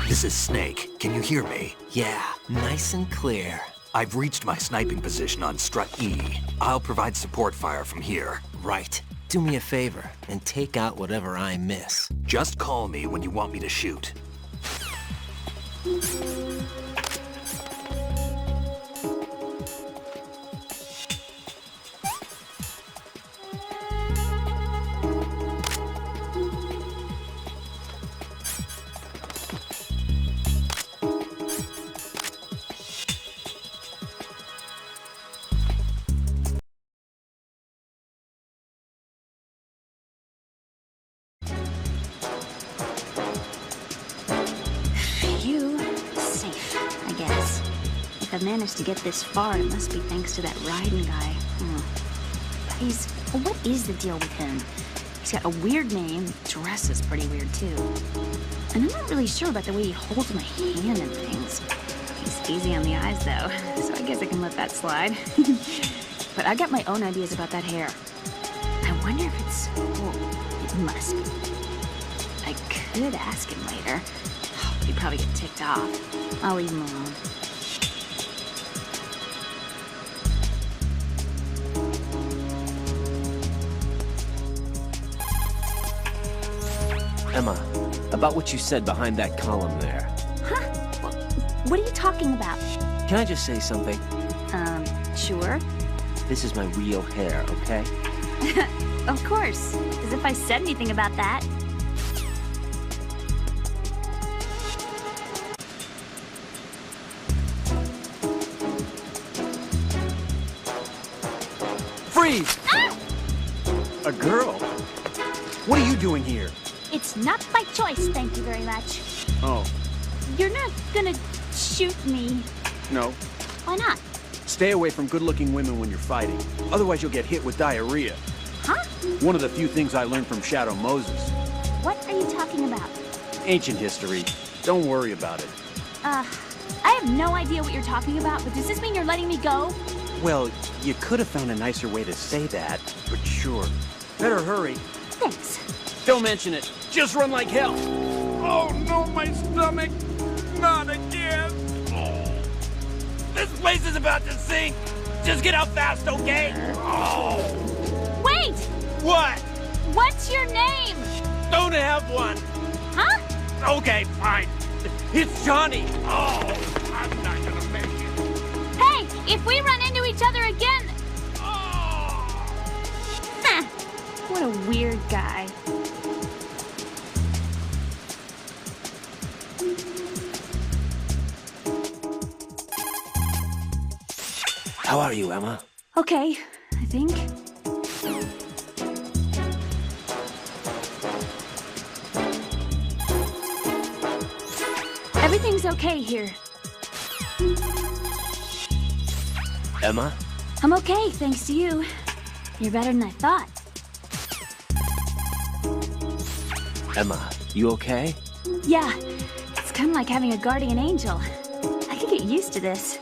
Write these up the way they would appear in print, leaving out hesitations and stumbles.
This is Snake. Can you hear me? Yeah, nice and clear. I've reached my sniping position on strut E. I'll provide support fire from here. Right. Do me a favor and take out whatever I miss. Just call me when you want me to shoot. If I've managed to get this far, it must be thanks to that riding guy. What is the deal with him? He's got a weird name, dresses pretty weird too. And I'm not really sure about the way he holds my hand and things. He's easy on the eyes though, so I guess I can let that slide. But I got my own ideas about that hair. I wonder if it's... Oh, it must be. I could ask him later. But he'd probably get ticked off. I'll leave him alone. Emma, about what you said behind that column there. Huh? What are you talking about? Can I just say something? Sure. This is my real hair, okay? Of course. As if I said anything about that. Freeze! Ah! A girl? What are you doing here? It's not by choice, thank you very much. Oh, You're not gonna shoot me. no. Why not? Stay away from good-looking women when you're fighting. Otherwise you'll get hit with diarrhea. Huh? One of the few things I learned from Shadow Moses. What are you talking about? Ancient history. Don't worry about it. I have no idea what you're talking about, but does this mean you're letting me go? Well, you could have found a nicer way to say that, but sure. Better hurry. Thanks. Don't mention it. Just run like hell. Oh, no, my stomach. Not again. Oh. This place is about to sink. Just get out fast, okay? Oh. Wait! What? What's your name? Don't have one. Huh? Okay, fine. It's Johnny. Oh, I'm not gonna make it. Hey, if we run into each other again... Oh. Huh. What a weird guy. How are you, Emma? Okay, I think. Everything's okay here. Emma? I'm okay, thanks to you. You're better than I thought. Emma, you okay? Yeah, it's kind of like having a guardian angel. I could get used to this.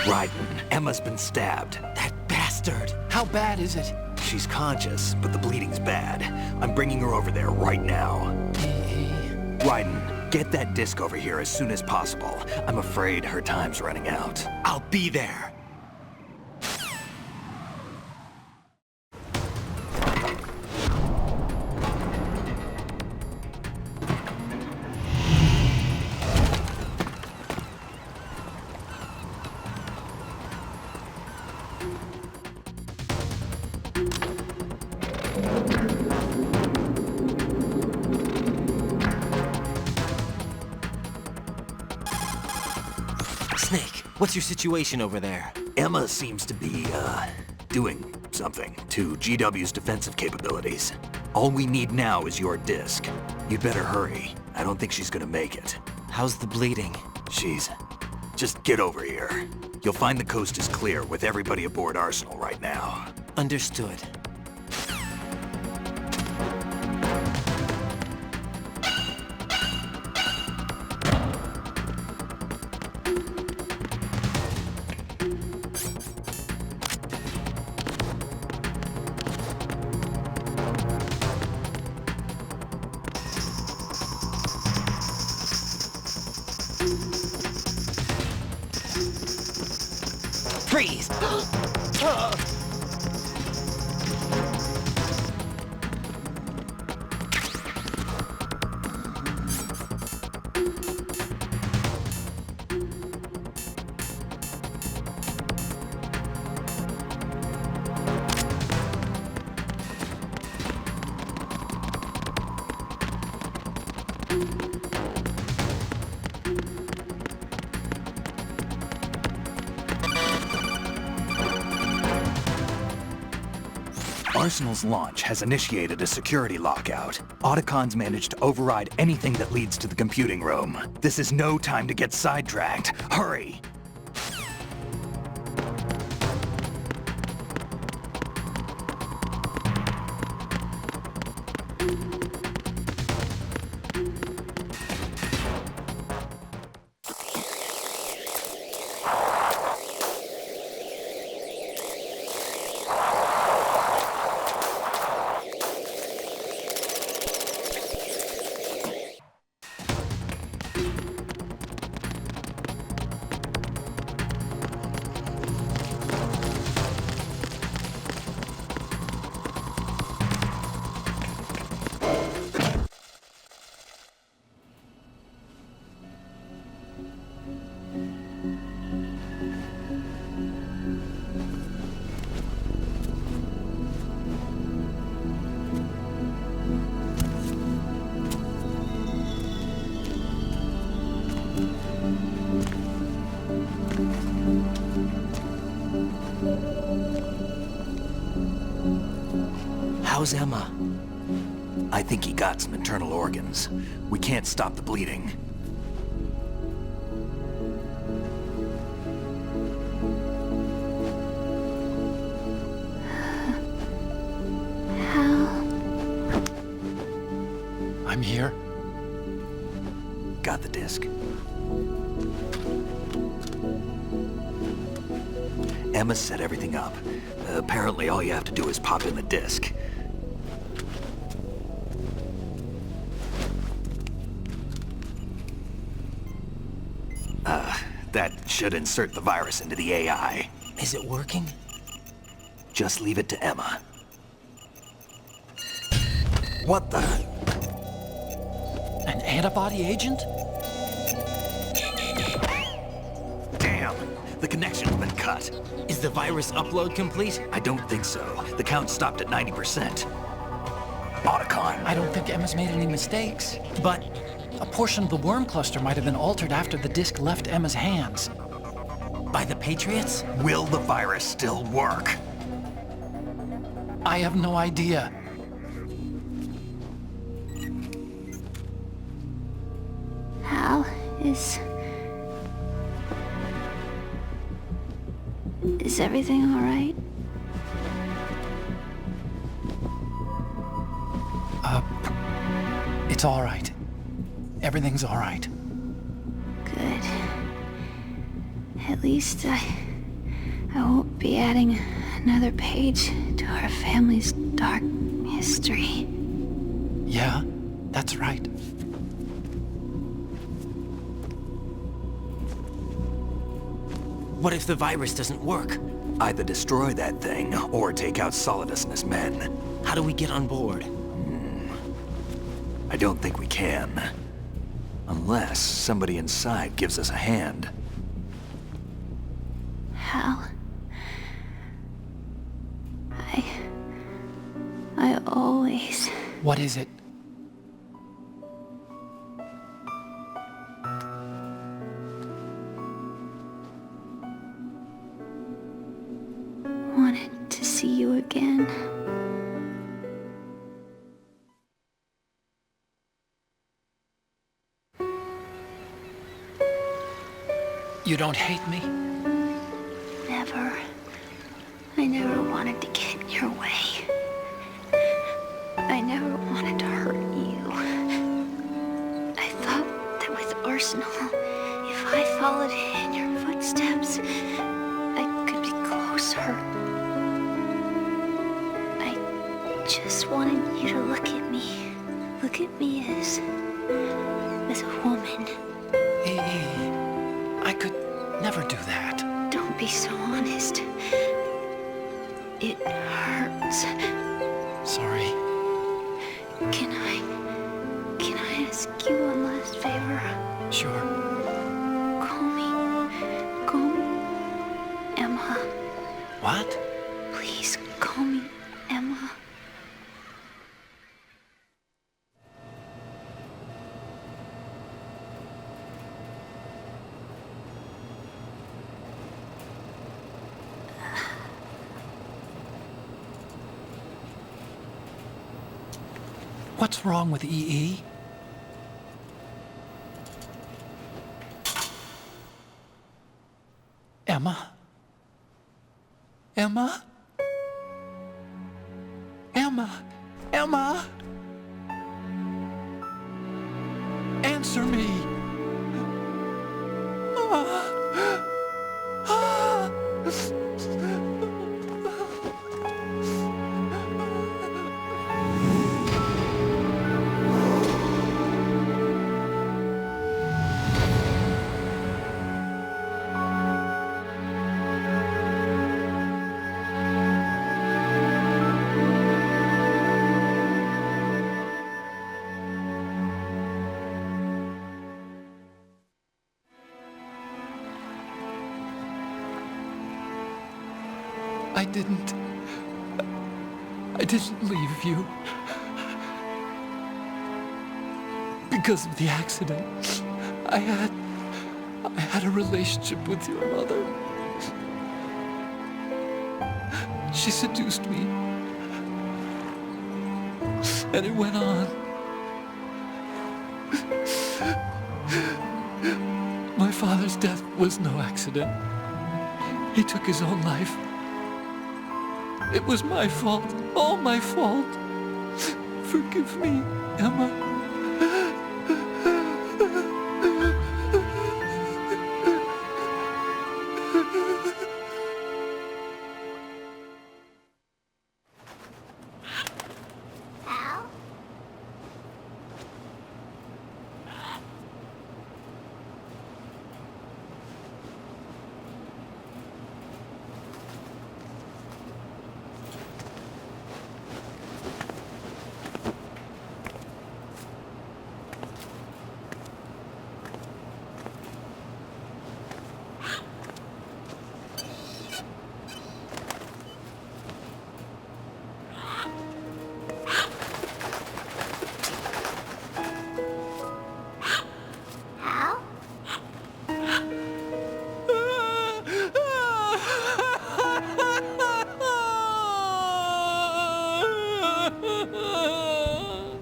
Raiden, Emma's been stabbed. That bastard! How bad is it? She's conscious, but the bleeding's bad. I'm bringing her over there right now. Raiden, get that disc over here as soon as possible. I'm afraid her time's running out. I'll be there. Snake, what's your situation over there? Emma seems to be, doing something to GW's defensive capabilities. All we need now is your disc. You'd better hurry. I don't think she's gonna make it. How's the bleeding? Just get over here. You'll find the coast is clear with everybody aboard Arsenal right now. Understood. Freeze! Arsenal's launch has initiated a security lockout. Otacons managed to override anything that leads to the computing room. This is no time to get sidetracked. Hurry! How's Emma? I think he got some internal organs. We can't stop the bleeding. I'm here. Got the disc. Emma set everything up. Apparently all you have to do is pop in the disc. That should insert the virus into the AI. Is it working? Just leave it to Emma. What the? An antibody agent? Damn! The connection's been cut. Is the virus upload complete? I don't think so. The count stopped at 90%. Otacon. I don't think Emma's made any mistakes. But a portion of the worm cluster might have been altered after the disc left Emma's hands. By the Patriots? Will the virus still work? I have no idea. Hal, is everything all right? It's all right. Everything's all right. Good. At least I won't be adding another page to our family's dark history. Yeah, that's right. What if the virus doesn't work? Either destroy that thing, or take out Solidus and his men. How do we get on board? I don't think we can. Unless somebody inside gives us a hand. Hal, I always... What is it? wanted to see you again. You don't hate me? Never. I never wanted to get in your way. I never wanted to hurt you. I thought that with Arsenal, if I followed in your footsteps, I could be closer. I just wanted you to look at me. Look at me as a woman. I could never do that. Don't be so honest. It hurts. Sorry. Can I ask you one last favor? Sure. Call me Emma. What? Please call me Emma. What's wrong with EE? Emma? Emma? Emma? Emma? Answer me! I didn't leave you. Because of the accident, I had a relationship with your mother. She seduced me. And it went on. My father's death was no accident. He took his own life. It was my fault, all my fault. Forgive me, Emma.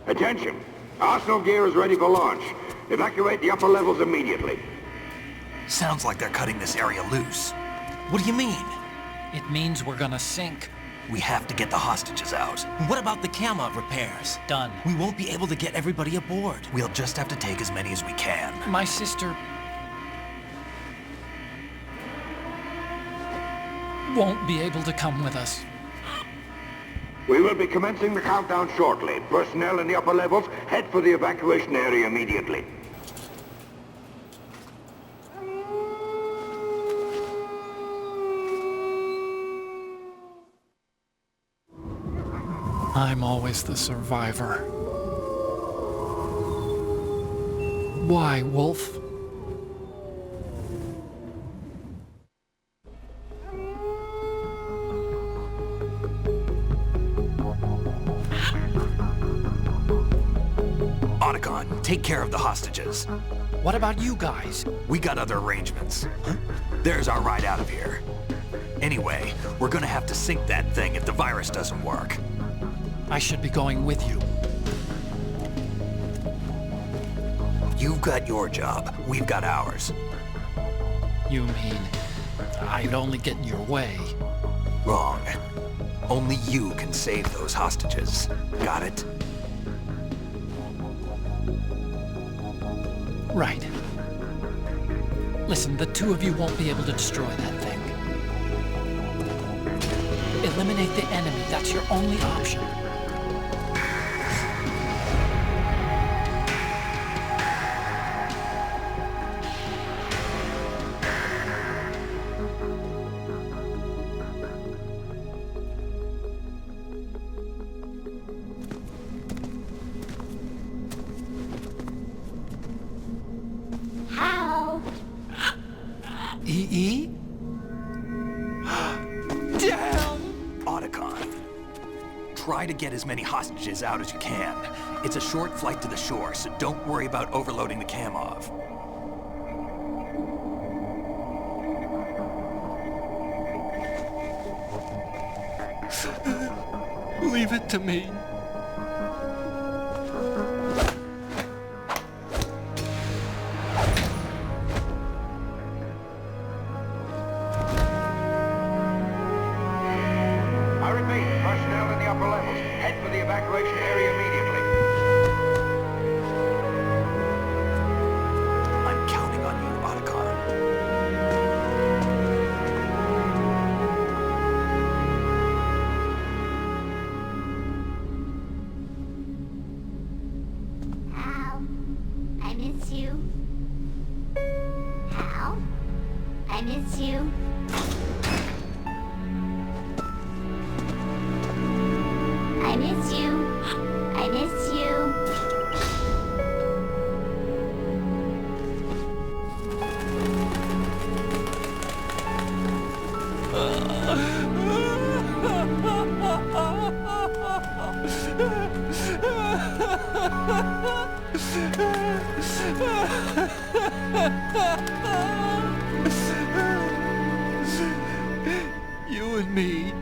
Attention! Arsenal gear is ready for launch. Evacuate the upper levels immediately. Sounds like they're cutting this area loose. What do you mean? It means we're gonna sink. We have to get the hostages out. What about the cam repairs? Done. We won't be able to get everybody aboard. We'll just have to take as many as we can. My sister won't be able to come with us. We will be commencing the countdown shortly. Personnel in the upper levels, head for the evacuation area immediately. I'm always the survivor. Why, Wolf? Otacon, take care of the hostages. What about you guys? We got other arrangements. There's our ride out of here. Anyway, we're gonna have to sink that thing if the virus doesn't work. I should be going with you. You've got your job, we've got ours. You mean I'd only get in your way? Wrong. Only you can save those hostages. Got it? Right. Listen, the two of you won't be able to destroy that thing. Eliminate the enemy. That's your only option. E.E.? Damn! Otacon. Try to get as many hostages out as you can. It's a short flight to the shore, so don't worry about overloading the Kamov. Leave it to me. I repeat, personnel in the upper levels, head for the evacuation area immediately. I'm counting on you, Otacon. Hal, I miss you. Hal, I miss you. I miss you. I miss you. You and me,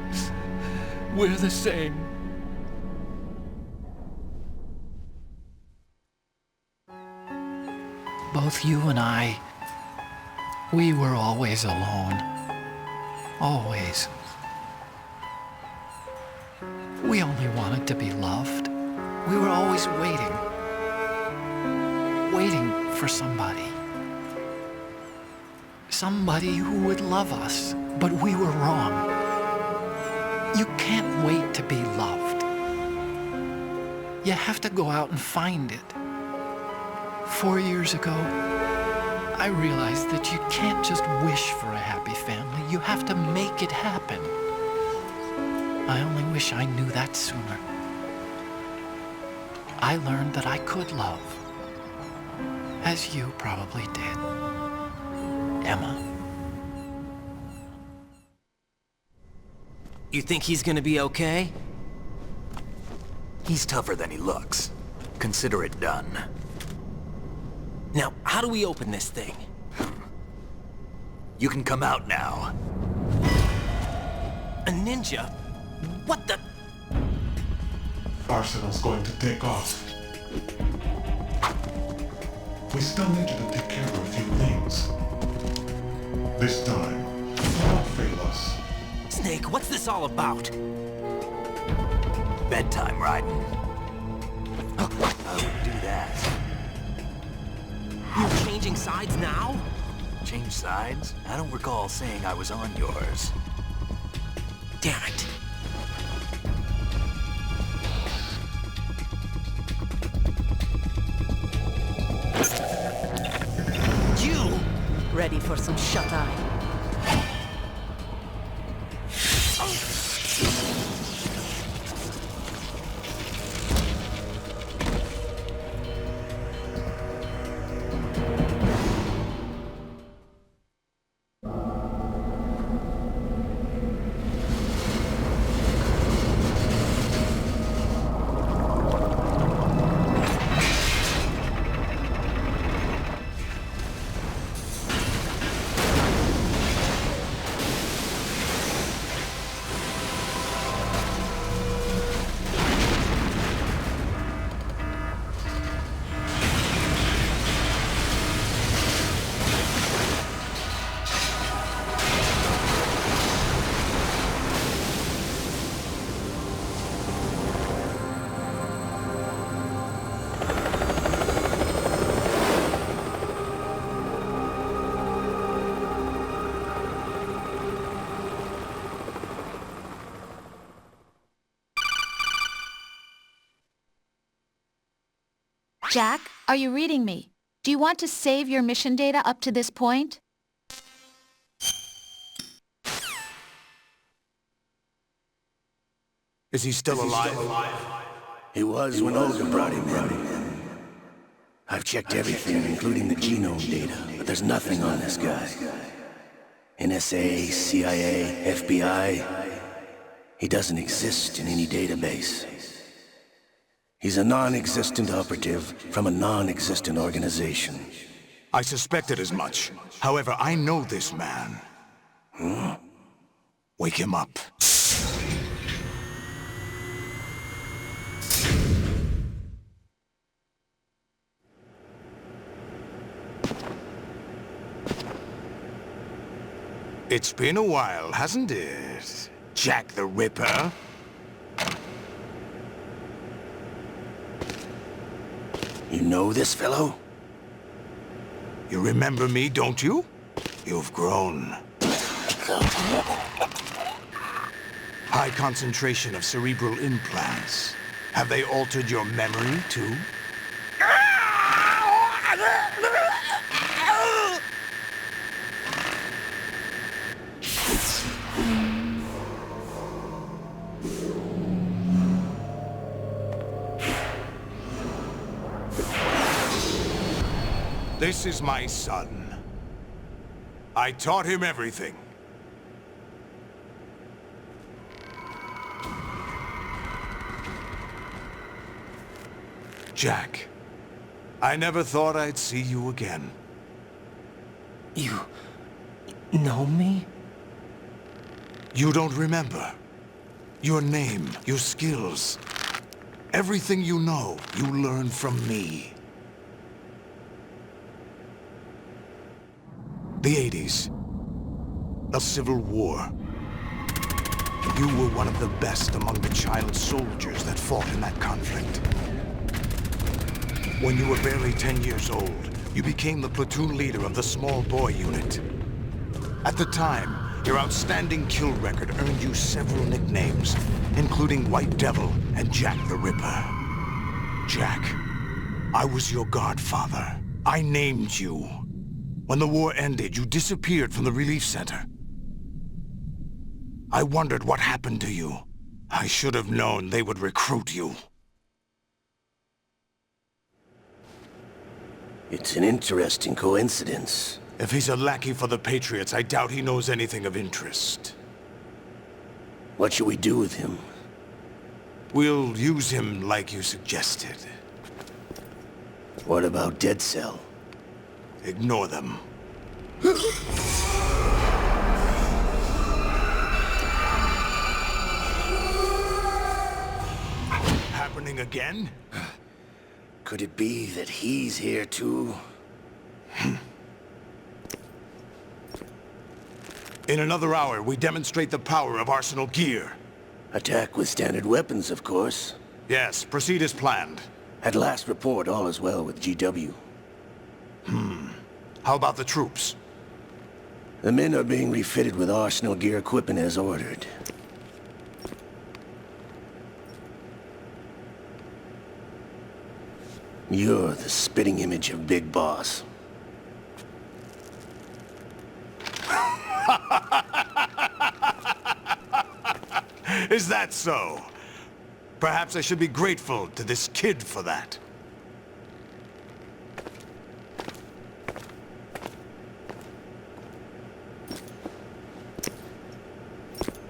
we're the same. both you and I, we were always alone. Always. We only wanted to be loved. We were always waiting. Waiting for somebody. Somebody who would love us, but we were wrong. You can't wait to be loved. You have to go out and find it. 4 years ago, I realized that you can't just wish for a happy family. You have to make it happen. I only wish I knew that sooner. I learned that I could love, as you probably did, Emma. You think he's gonna be okay? He's tougher than he looks. Consider it done. Now, how do we open this thing? You can come out now. A ninja? What the? Arsenal's going to take off. We still need you to take care of a few things. This time, don't fail us. Snake, what's this all about? Bedtime riding. I wouldn't do that. You're changing sides now? Change sides? I don't recall saying I was on yours. Damn it. You! Ready for some shut-eye? Jack, are you reading me? Do you want to save your mission data up to this point? Is he still alive? He was when Olga brought him in. I've checked everything, including the genome data, but there's nothing on this guy. NSA, CIA, FBI. He doesn't exist in any database. He's a non-existent operative from a non-existent organization. I suspected as much. However, I know this man. Huh? Wake him up. It's been a while, hasn't it? Jack the Ripper? You know this fellow? You remember me, don't you? You've grown. High concentration of cerebral implants. Have they altered your memory, too? This is my son. I taught him everything. Jack, I never thought I'd see you again. You know me? You don't remember. Your name, your skills. Everything you know, you learned from me. The 80s. The Civil War. You were one of the best among the child soldiers that fought in that conflict. When you were barely 10 years old, you became the platoon leader of the small boy unit. At the time, your outstanding kill record earned you several nicknames, including White Devil and Jack the Ripper. Jack, I was your godfather. I named you. When the war ended, you disappeared from the relief center. I wondered what happened to you. I should have known they would recruit you. It's an interesting coincidence. If he's a lackey for the Patriots, I doubt he knows anything of interest. What should we do with him? We'll use him like you suggested. What about Dead Cell? Ignore them. Happening again? Could it be that he's here too? In another hour, we demonstrate the power of Arsenal gear. Attack with standard weapons, of course. Yes, proceed as planned. At last report, all is well with GW. How about the troops? The men are being refitted with Arsenal gear equipment as ordered. You're the spitting image of Big Boss. Is that so? Perhaps I should be grateful to this kid for that.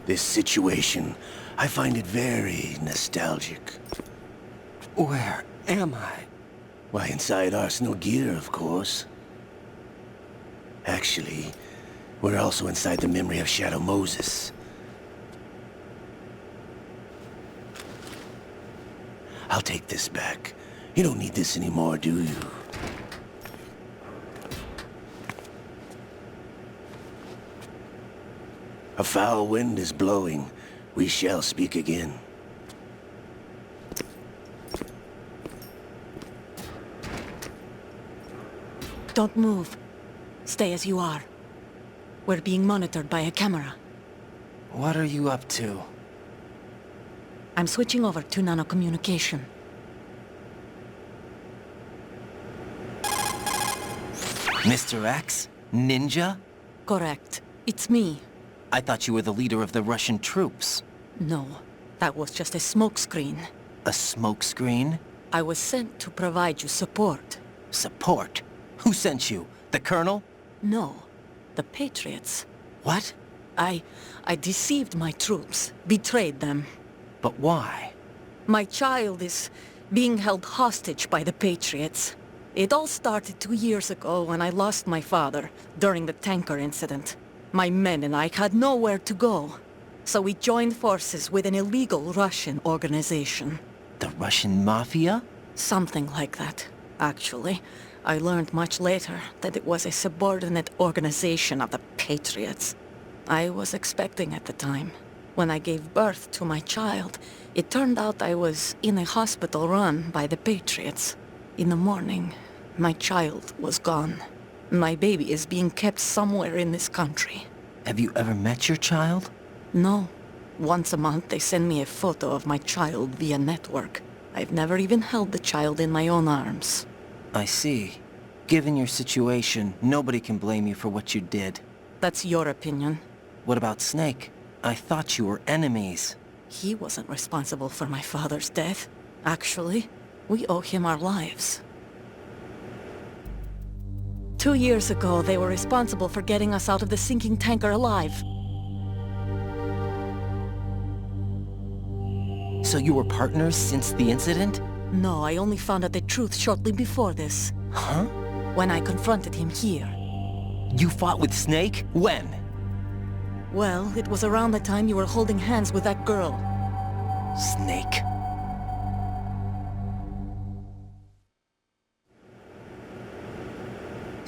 This situation, I find it very nostalgic. Where am I? Why, inside Arsenal gear, of course. Actually, we're also inside the memory of Shadow Moses. I'll take this back. You don't need this anymore, do you? A foul wind is blowing. We shall speak again. Don't move. Stay as you are. We're being monitored by a camera. What are you up to? I'm switching over to nanocommunication. Mr. X? Ninja? Correct. It's me. I thought you were the leader of the Russian troops. No, that was just a smokescreen. A smokescreen? I was sent to provide you support. Support? Who sent you? The Colonel? No, the Patriots. What? I deceived my troops, betrayed them. But why? My child is being held hostage by the Patriots. It all started 2 years ago when I lost my father during the tanker incident. My men and I had nowhere to go, so we joined forces with an illegal Russian organization. The Russian Mafia? Something like that, actually. I learned much later that it was a subordinate organization of the Patriots. I was expecting at the time. When I gave birth to my child, it turned out I was in a hospital run by the Patriots. In the morning, my child was gone. My baby is being kept somewhere in this country. Have you ever met your child? No. Once a month they send me a photo of my child via network. I've never even held the child in my own arms. I see. Given your situation, nobody can blame you for what you did. That's your opinion. What about Snake? I thought you were enemies. He wasn't responsible for my father's death. Actually, we owe him our lives. 2 years ago, they were responsible for getting us out of the sinking tanker alive. So you were partners since the incident? No, I only found out the truth shortly before this. Huh? When I confronted him here. You fought with Snake? When? Well, it was around the time you were holding hands with that girl. Snake.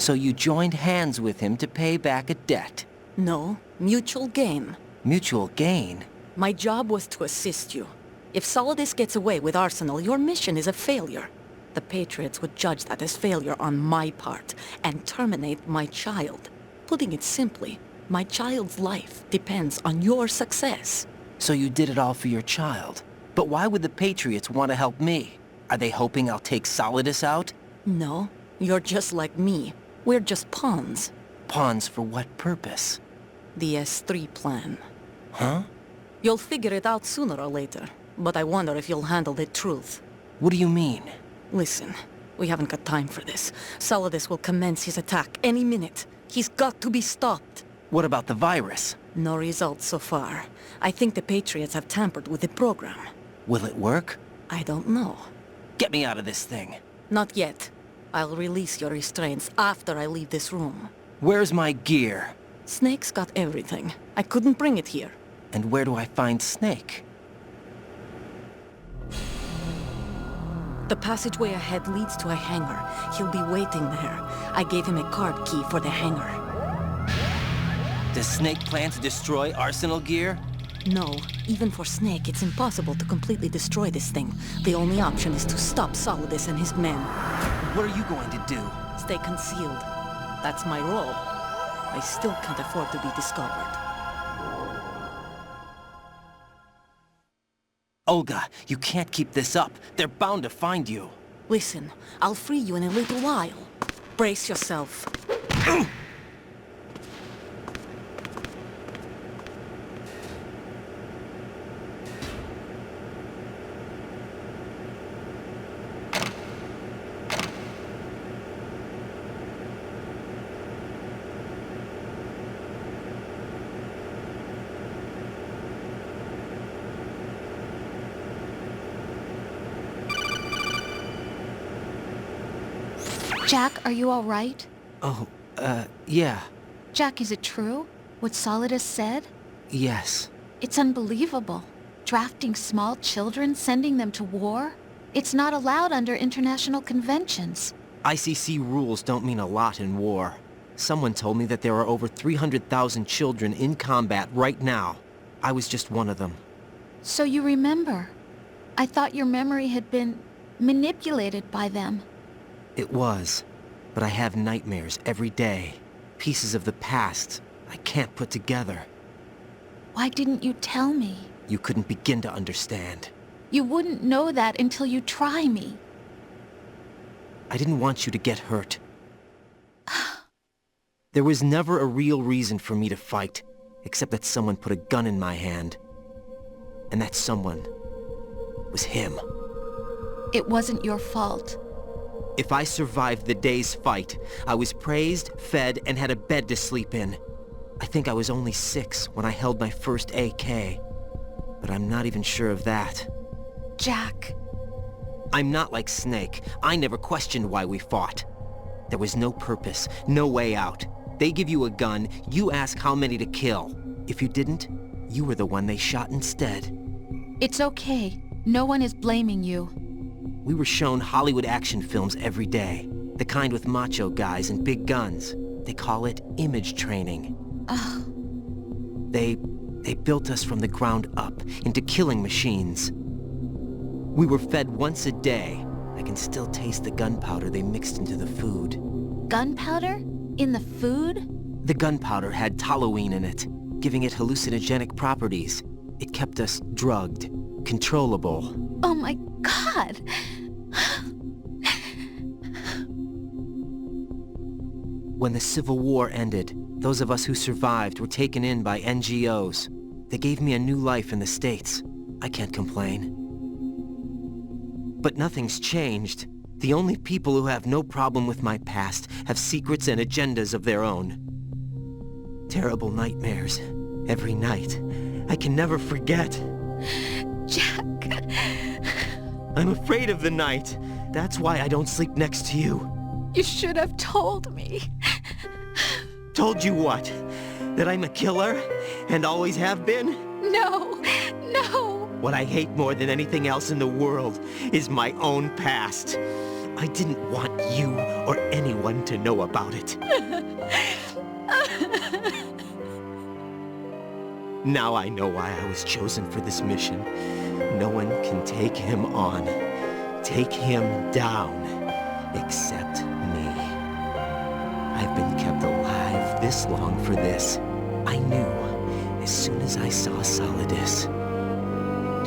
So you joined hands with him to pay back a debt? No, mutual gain. Mutual gain? My job was to assist you. If Solidus gets away with Arsenal, your mission is a failure. The Patriots would judge that as failure on my part and terminate my child. Putting it simply, my child's life depends on your success. So you did it all for your child. But why would the Patriots want to help me? Are they hoping I'll take Solidus out? No, you're just like me. We're just pawns. Pawns for what purpose? The S3 plan. Huh? You'll figure it out sooner or later, but I wonder if you'll handle the truth. What do you mean? Listen, we haven't got time for this. Solidus will commence his attack any minute. He's got to be stopped. What about the virus? No results so far. I think the Patriots have tampered with the program. Will it work? I don't know. Get me out of this thing. Not yet. I'll release your restraints after I leave this room. Where's my gear? Snake's got everything. I couldn't bring it here. And where do I find Snake? The passageway ahead leads to a hangar. He'll be waiting there. I gave him a card key for the hangar. Does Snake plan to destroy Arsenal gear? No. Even for Snake, it's impossible to completely destroy this thing. The only option is to stop Solidus and his men. What are you going to do? Stay concealed. That's my role. I still can't afford to be discovered. Olga, you can't keep this up. They're bound to find you. Listen, I'll free you in a little while. Brace yourself. Jack, are you all right? Oh, yeah. Jack, is it true? What Solidus said? Yes. It's unbelievable. Drafting small children, sending them to war? It's not allowed under international conventions. ICC rules don't mean a lot in war. Someone told me that there are over 300,000 children in combat right now. I was just one of them. So you remember? I thought your memory had been manipulated by them. It was, but I have nightmares every day. Pieces of the past I can't put together. Why didn't you tell me? You couldn't begin to understand. You wouldn't know that until you try me. I didn't want you to get hurt. There was never a real reason for me to fight, except that someone put a gun in my hand. And that someone was him. It wasn't your fault. If I survived the day's fight, I was praised, fed, and had a bed to sleep in. I think I was only 6 when I held my first AK. But I'm not even sure of that. Jack. I'm not like Snake. I never questioned why we fought. There was no purpose, no way out. They give you a gun, you ask how many to kill. If you didn't, you were the one they shot instead. It's okay. No one is blaming you. We were shown Hollywood action films every day. The kind with macho guys and big guns. They call it image training. They built us from the ground up into killing machines. We were fed once a day. I can still taste the gunpowder they mixed into the food. Gunpowder? In the food? The gunpowder had toluene in it, giving it hallucinogenic properties. It kept us drugged, controllable. Oh my God! When the Civil War ended, those of us who survived were taken in by NGOs. They gave me a new life in the States. I can't complain. But nothing's changed. The only people who have no problem with my past have secrets and agendas of their own. Terrible nightmares. Every night. I can never forget. Jack. I'm afraid of the night. That's why I don't sleep next to you. You should have told me. Told you what? That I'm a killer? And always have been? No, no. What I hate more than anything else in the world is my own past. I didn't want you or anyone to know about it. Now I know why I was chosen for this mission. No one can take him on, take him down, except me. I've been kept alive this long for this. I knew as soon as I saw Solidus.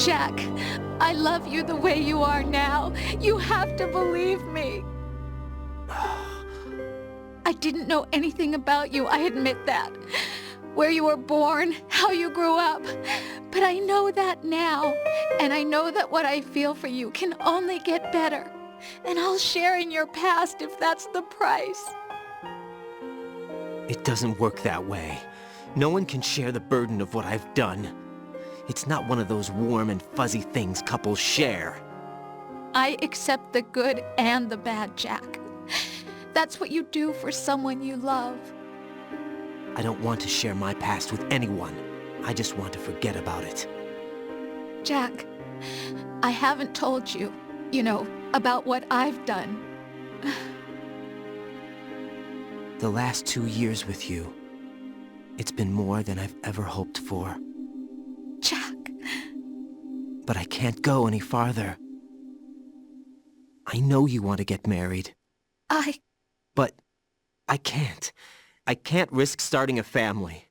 Jack, I love you the way you are now. You have to believe me. I didn't know anything about you, I admit that. Where you were born, how you grew up. But I know that now, and I know that what I feel for you can only get better. And I'll share in your past if that's the price. It doesn't work that way. No one can share the burden of what I've done. It's not one of those warm and fuzzy things couples share. I accept the good and the bad, Jack. That's what you do for someone you love. I don't want to share my past with anyone. I just want to forget about it. Jack, I haven't told you, about what I've done. The last 2 years with you, it's been more than I've ever hoped for. Jack. But I can't go any farther. I know you want to get married. But I can't. I can't risk starting a family.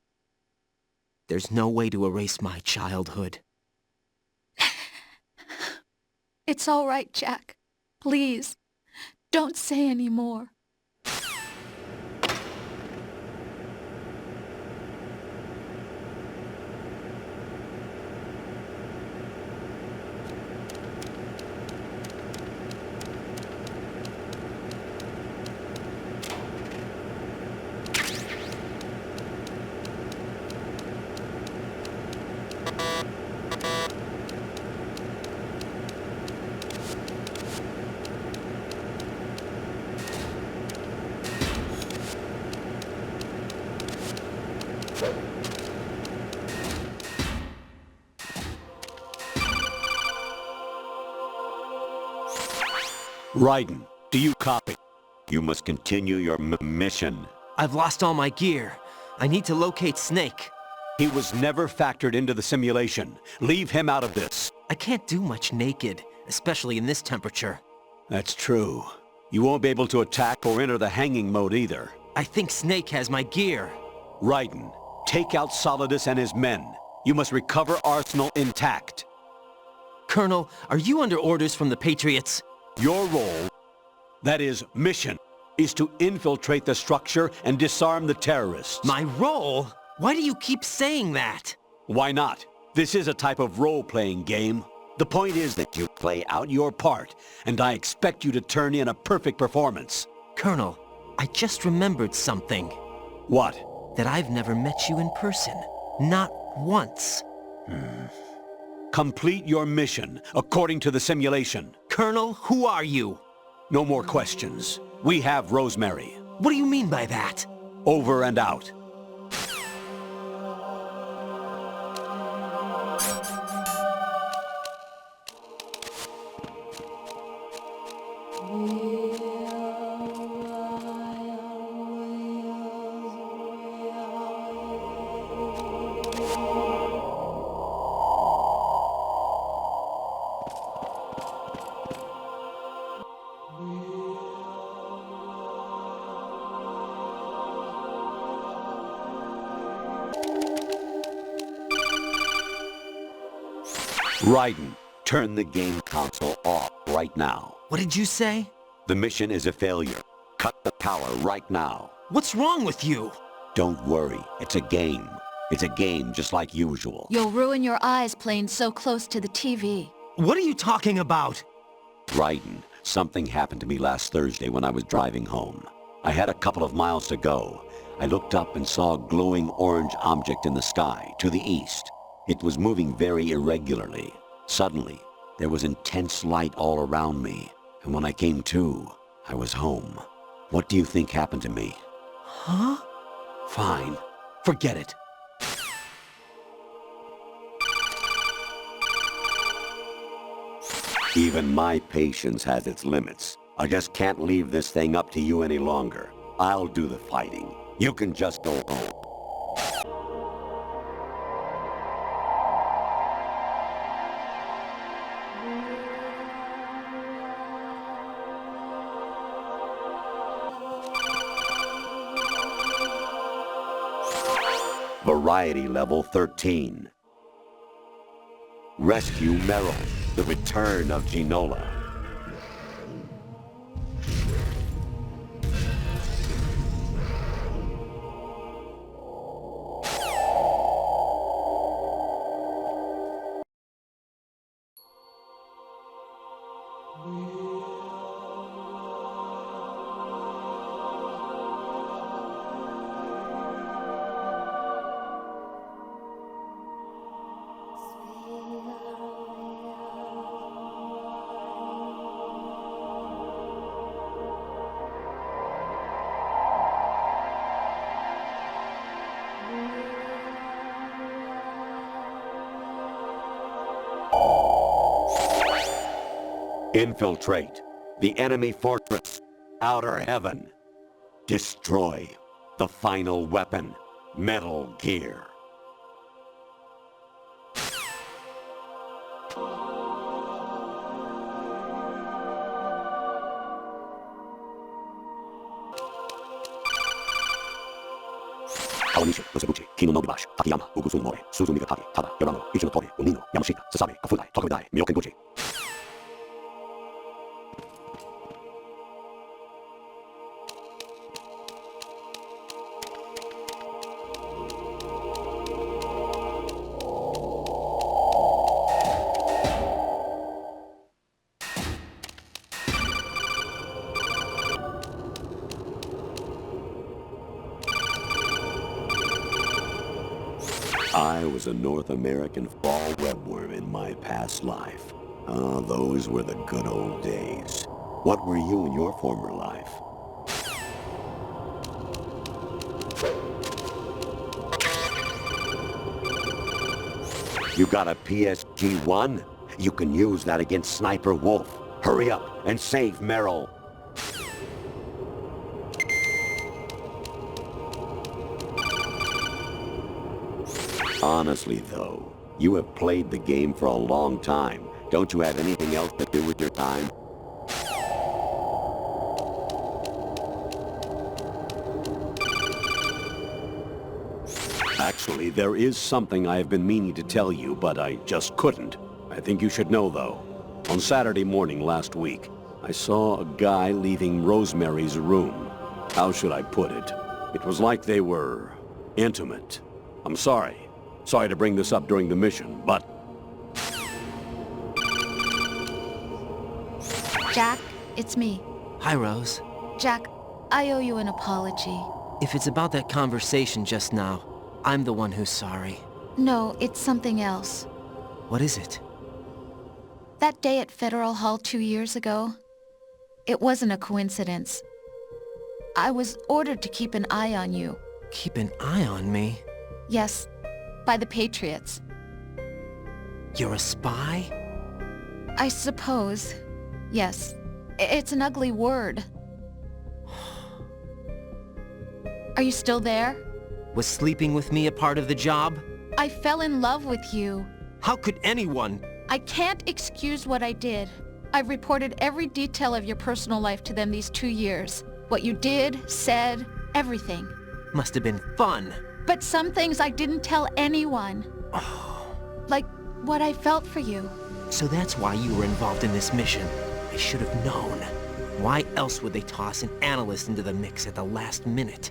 There's no way to erase my childhood. It's all right, Jack. Please, don't say any more. Raiden, do you copy? You must continue your mission. I've lost all my gear. I need to locate Snake. He was never factored into the simulation. Leave him out of this. I can't do much naked, especially in this temperature. That's true. You won't be able to attack or enter the hanging mode either. I think Snake has my gear. Raiden, take out Solidus and his men. You must recover Arsenal intact. Colonel, are you under orders from the Patriots? Your role, that is, mission, is to infiltrate the structure and disarm the terrorists. My role? Why do you keep saying that? Why not? This is a type of role-playing game. The point is that you play out your part, and I expect you to turn in a perfect performance. Colonel, I just remembered something. What? That I've never met you in person. Not once. Complete your mission, according to the simulation. Colonel, who are you? No more questions. We have Rosemary. What do you mean by that? Over and out. Raiden, turn the game console off right now. What did you say? The mission is a failure. Cut the power right now. What's wrong with you? Don't worry, it's a game. It's a game just like usual. You'll ruin your eyes playing so close to the TV. What are you talking about? Raiden, something happened to me last Thursday when I was driving home. I had a couple of miles to go. I looked up and saw a glowing orange object in the sky, to the east. It was moving very irregularly. Suddenly, there was intense light all around me, and when I came to, I was home. What do you think happened to me? Huh? Fine. Forget it. Even my patience has its limits. I just can't leave this thing up to you any longer. I'll do the fighting. You can just go home. Variety level 13. Rescue Meryl, the return of Ginola. Infiltrate the enemy fortress, Outer Heaven. Destroy the final weapon, Metal Gear. Awanishi, Yosebuchi, Kino no Gibashi, Takiyama, Ugusun More, Suzumi Gatari, Tada, Yorano, Ichinotori, Unino, Yamashita, Sasabe, Kafudai, Tokudai, Myokenbuchi. I was a North American fall webworm in my past life. Ah, those were the good old days. What were you in your former life? You got a PSG-1? You can use that against Sniper Wolf. Hurry up and save Meryl. Honestly, though, you have played the game for a long time. Don't you have anything else to do with your time? Actually, there is something I have been meaning to tell you, but I just couldn't. I think you should know, though. On Saturday morning last week, I saw a guy leaving Rosemary's room. How should I put it? It was like they were intimate. I'm sorry. Sorry to bring this up during the mission, but... Jack, it's me. Hi, Rose. Jack, I owe you an apology. If it's about that conversation just now, I'm the one who's sorry. No, it's something else. What is it? That day at Federal Hall 2 years ago, it wasn't a coincidence. I was ordered to keep an eye on you. Keep an eye on me? Yes, by the Patriots. You're a spy? I suppose. Yes. It's an ugly word. Are you still there? Was sleeping with me a part of the job? I fell in love with you. How could anyone? I can't excuse what I did. I've reported every detail of your personal life to them these 2 years. What you did, said, everything. Must have been fun. But some things I didn't tell anyone. Like what I felt for you. So that's why you were involved in this mission. I should have known. Why else would they toss an analyst into the mix at the last minute?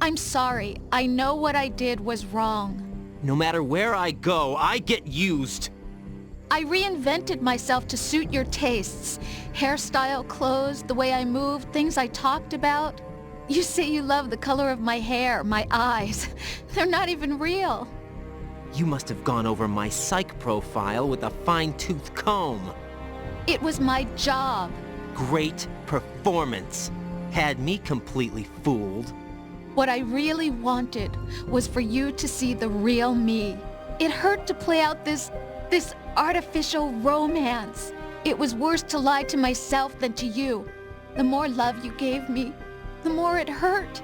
I'm sorry. I know what I did was wrong. No matter where I go, I get used. I reinvented myself to suit your tastes. Hairstyle, clothes, the way I moved, things I talked about. You say you love the color of my hair, my eyes. They're not even real. You must have gone over my psych profile with a fine-tooth comb. It was my job. Great performance. Had me completely fooled. What I really wanted was for you to see the real me. It hurt to play out this artificial romance. It was worse to lie to myself than to you. the more love you gave me, the more it hurt.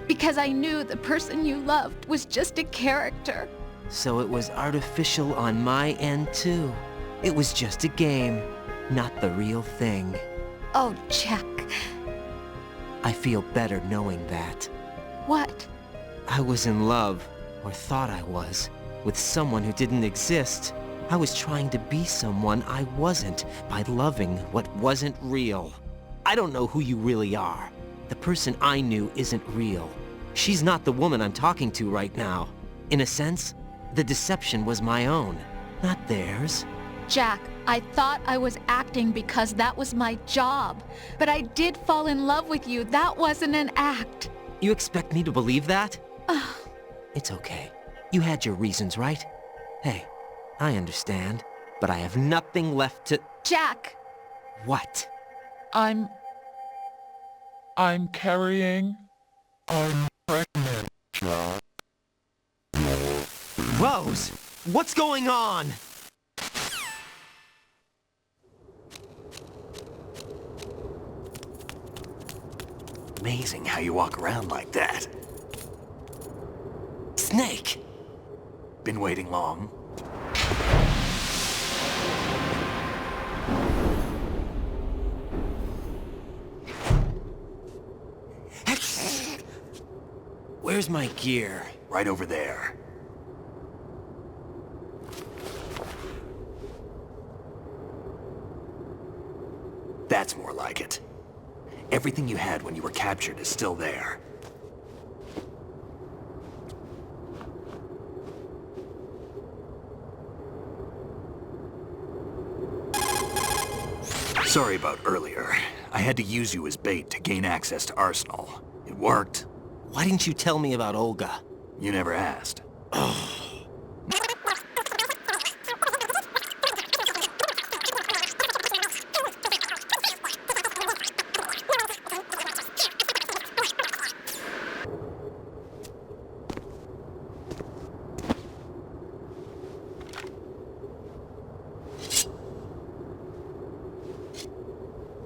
Because I knew the person you loved was just a character. So it was artificial on my end, too. It was just a game, not the real thing. Oh, Jack. I feel better knowing that. What? I was in love, or thought I was, with someone who didn't exist. I was trying to be someone I wasn't by loving what wasn't real. I don't know who you really are. The person I knew isn't real. She's not the woman I'm talking to right now. In a sense, the deception was my own, not theirs. Jack, I thought I was acting because that was my job. But I did fall in love with you. That wasn't an act. You expect me to believe that? It's okay. You had your reasons, right? Hey, I understand, but I have nothing left to... Jack! What? I'm carrying... I'm pregnant, Jack. Rose! What's going on? Amazing how you walk around like that. Snake! Been waiting long? Where's my gear? Right over there. That's more like it. Everything you had when you were captured is still there. Sorry about earlier. I had to use you as bait to gain access to Arsenal. It worked. Why didn't you tell me about Olga? You never asked.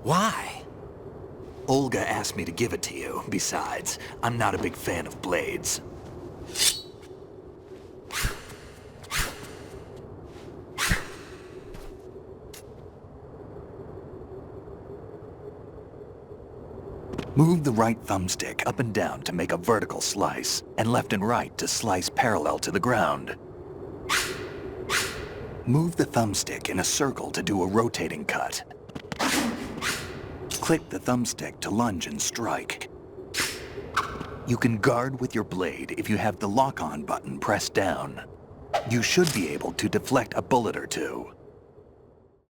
Why? Olga asked me to give it to you. Besides, I'm not a big fan of blades. Move the right thumbstick up and down to make a vertical slice, and left and right to slice parallel to the ground. Move the thumbstick in a circle to do a rotating cut. Click the thumbstick to lunge and strike. You can guard with your blade if you have the lock-on button pressed down. You should be able to deflect a bullet or two.